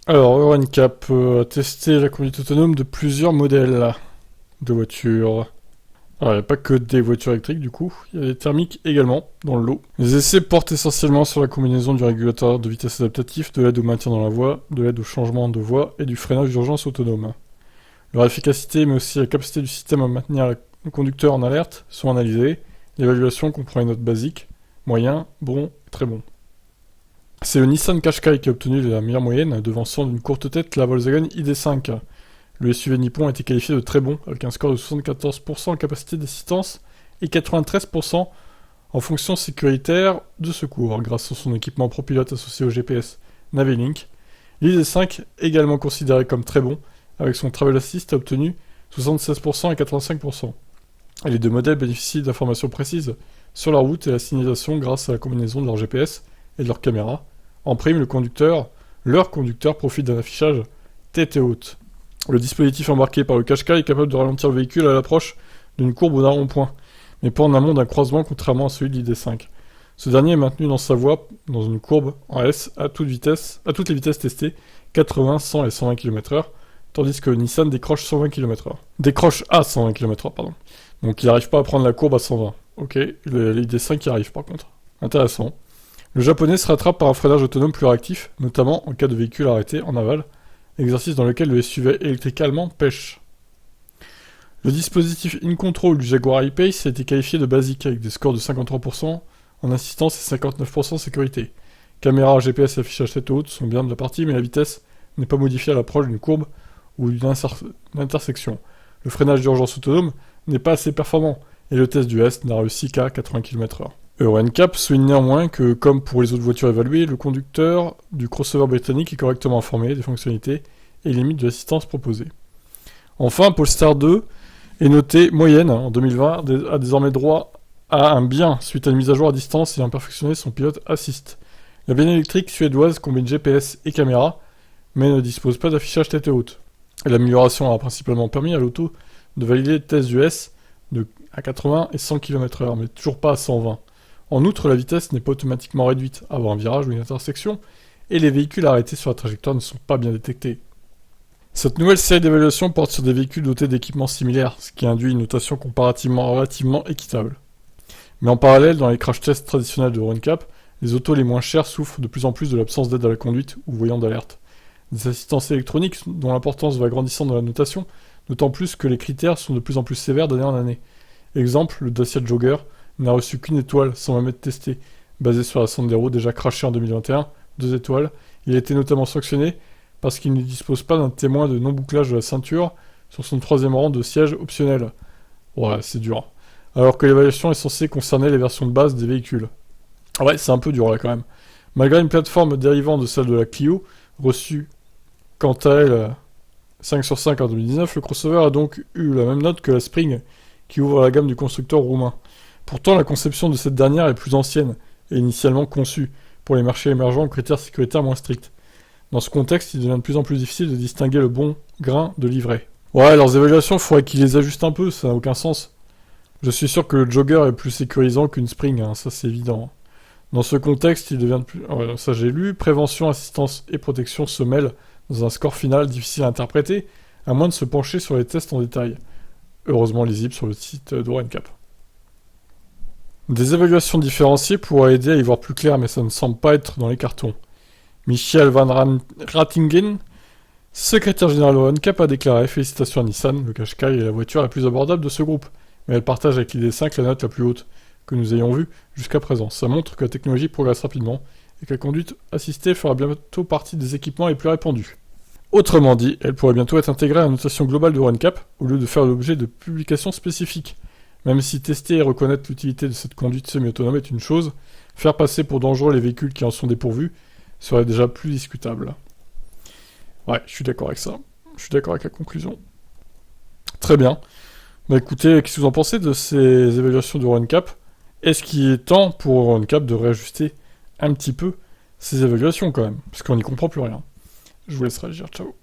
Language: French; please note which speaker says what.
Speaker 1: Alors, EuroNCAP a testé la conduite autonome de plusieurs modèles de voitures. Alors, il n'y a pas que des voitures électriques du coup, il y a des thermiques également dans le lot. Les essais portent essentiellement sur la combinaison du régulateur de vitesse adaptatif, de l'aide au maintien dans la voie, de l'aide au changement de voie et du freinage d'urgence autonome. Leur efficacité, mais aussi la capacité du système à maintenir le conducteur en alerte, sont analysées. L'évaluation comprend une note basique, moyen, bon, très bon. C'est le Nissan Qashqai qui a obtenu la meilleure moyenne, devançant d'une courte tête la Volkswagen ID.5. Le SUV nippon a été qualifié de très bon, avec un score de 74% en capacité d'assistance et 93% en fonction sécuritaire de secours, grâce à son équipement propilote associé au GPS Navilink. L'ID.5, également considéré comme très bon, avec son Travel Assist, a obtenu 76% et 85%. Et les deux modèles bénéficient d'informations précises sur la route et la signalisation grâce à la combinaison de leur GPS et de leur caméra. En prime, leur conducteur profite d'un affichage tête haute. Le dispositif embarqué par le Qashqai est capable de ralentir le véhicule à l'approche d'une courbe ou d'un rond-point, mais pas en amont d'un croisement contrairement à celui de l'ID.5. Ce dernier est maintenu dans sa voie, dans une courbe en S, à toutes les vitesses testées, 80, 100 et 120 km/h, tandis que Nissan décroche 120 km/h. Décroche à 120 km/h, pardon. Donc il n'arrive pas à prendre la courbe à 120. Ok, l'ID.5 y arrive par contre. Intéressant. Le japonais se rattrape par un freinage autonome plus réactif, notamment en cas de véhicule arrêté en aval, exercice dans lequel le SUV électrique allemand pêche. Le dispositif InControl du Jaguar I-Pace a été qualifié de basique avec des scores de 53% en assistance et 59% sécurité. Caméra, GPS et affichage tête haute sont bien de la partie, mais la vitesse n'est pas modifiée à l'approche d'une courbe ou d'une intersection. Le freinage d'urgence autonome n'est pas assez performant et le test du S n'a réussi qu'à 80 km/h. EuroNCAP souligne néanmoins que, comme pour les autres voitures évaluées, le conducteur du crossover britannique est correctement informé des fonctionnalités et limites de l'assistance proposée. Enfin, Polestar 2 est noté moyenne en 2020, a désormais droit à un bien suite à une mise à jour à distance et a perfectionné son pilote assist. La berline électrique suédoise combine GPS et caméra, mais ne dispose pas d'affichage tête haute. L'amélioration a principalement permis à l'auto de valider le test du S à 80 et 100 km/h, mais toujours pas à 120. En outre, la vitesse n'est pas automatiquement réduite avant un virage ou une intersection, et les véhicules arrêtés sur la trajectoire ne sont pas bien détectés. Cette nouvelle série d'évaluations porte sur des véhicules dotés d'équipements similaires, ce qui induit une notation comparativement relativement équitable. Mais en parallèle, dans les crash tests traditionnels de EuroNCAP, les autos les moins chères souffrent de plus en plus de l'absence d'aide à la conduite ou voyant d'alerte. Des assistances électroniques dont l'importance va grandissant dans la notation, d'autant plus que les critères sont de plus en plus sévères d'année en année. Exemple, le Dacia Jogger n'a reçu qu'une étoile sans même être testé, basé sur la Sandero déjà crashée en 2021, 2 étoiles. Il a été notamment sanctionné parce qu'il ne dispose pas d'un témoin de non-bouclage de la ceinture sur son 3e rang de siège optionnel. Ouais, c'est dur. Alors que l'évaluation est censée concerner les versions de base des véhicules. Ouais, c'est un peu dur là quand même. Malgré une plateforme dérivant de celle de la Clio, reçue quant à elle 5 sur 5 en 2019, le crossover a donc eu la même note que la Spring, qui ouvre la gamme du constructeur roumain. Pourtant, la conception de cette dernière est plus ancienne et initialement conçue pour les marchés émergents aux critères sécuritaires moins stricts. Dans ce contexte, il devient de plus en plus difficile de distinguer le bon grain de l'ivraie. Ouais, leurs évaluations, il faudrait qu'ils les ajustent un peu, ça n'a aucun sens. Je suis sûr que le Jogger est plus sécurisant qu'une Spring, hein, ça c'est évident. Dans ce contexte, il devient de plus... ça j'ai lu, prévention, assistance et protection se mêlent dans un score final difficile à interpréter, à moins de se pencher sur les tests en détail. Heureusement lisible sur le site d'EuroNCAP. Des évaluations différenciées pourraient aider à y voir plus clair, mais ça ne semble pas être dans les cartons. Michiel van Ratingen, secrétaire général d'EuroNCAP, a déclaré: félicitations à Nissan, le Qashqai est la voiture la plus abordable de ce groupe, mais elle partage avec l'ID.5 la note la plus haute que nous ayons vue jusqu'à présent. Ça montre que la technologie progresse rapidement et que la conduite assistée fera bientôt partie des équipements les plus répandus. Autrement dit, elle pourrait bientôt être intégrée à la notation globale d'EuroNCAP au lieu de faire l'objet de publications spécifiques. Même si tester et reconnaître l'utilité de cette conduite semi-autonome est une chose, faire passer pour dangereux les véhicules qui en sont dépourvus serait déjà plus discutable. Ouais, je suis d'accord avec ça. Je suis d'accord avec la conclusion. Très bien. Bah écoutez, qu'est-ce que vous en pensez de ces évaluations d'EuroNCAP ? Est-ce qu'il est temps pour EuroNCAP de réajuster un petit peu ces évaluations quand même ? Parce qu'on n'y comprend plus rien. Je vous laisse réagir, ciao.